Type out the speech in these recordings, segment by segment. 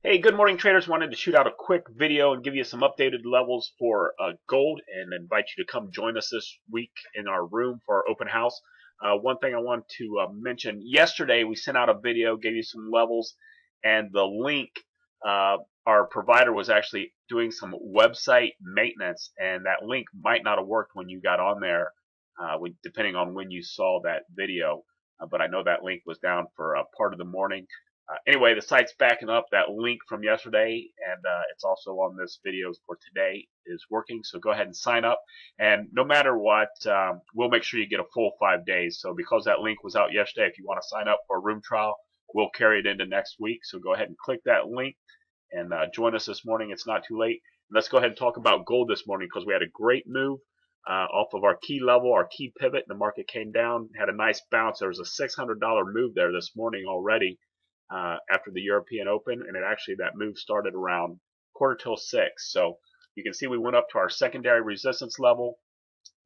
Hey, good morning, traders. Wanted to shoot out a quick video and give you some updated levels for gold and invite you to come join us this week in our room for our open house. One thing I want to mention, yesterday we sent out a video, gave you some levels, and the link, our provider was actually doing some website maintenance, and that link might not have worked when you got on there, depending on when you saw that video. But I know that link was down for part of the morning. Anyway, the site's backing up. That link from yesterday, and it's also on this video for today, is working. So go ahead and sign up. And no matter what, we'll make sure you get a full 5 days. So because that link was out yesterday, if you want to sign up for a room trial, we'll carry it into next week. So go ahead and click that link and join us this morning. It's not too late. Let's go ahead and talk about gold this morning because we had a great move off of our key level, our key pivot. The market came down, had a nice bounce. There was a $600 move there this morning already. After the European Open, and that move started around 5:45. So you can see we went up to our secondary resistance level,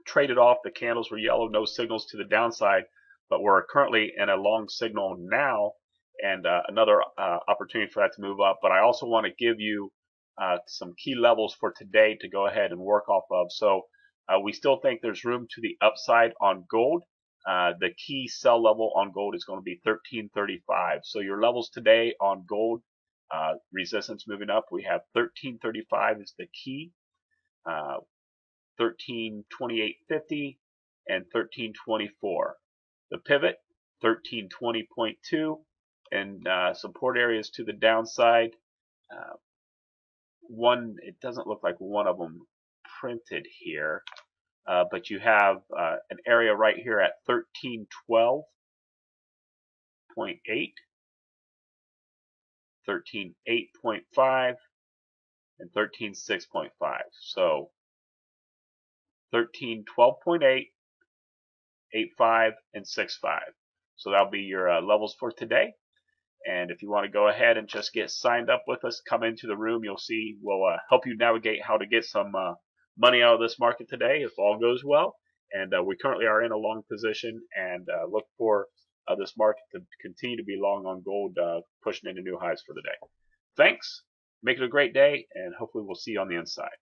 traded off. The candles were yellow, no signals to the downside, but we're currently in a long signal now, and another opportunity for that to move up. But I also want to give you some key levels for today to go ahead and work off of. So we still think there's room to the upside on gold. The key sell level on gold is going to be 1335. So your levels today on gold, resistance moving up, we have 1335 is the key, 1328.50, and 1324. The pivot, 1320.2, and support areas to the downside. It doesn't look like one of them printed here. But you have an area right here at 1312.8, 13.8.5, and 13.6.5. So 13.12.8, 8.5, and 6.5. So that'll be your levels for today. And if you want to go ahead and just get signed up with us, come into the room. You'll see we'll help you navigate how to get some money out of this market today if all goes well. And we currently are in a long position and look for this market to continue to be long on gold, pushing into new highs for the day. Thanks. Make it a great day, and hopefully we'll see you on the inside.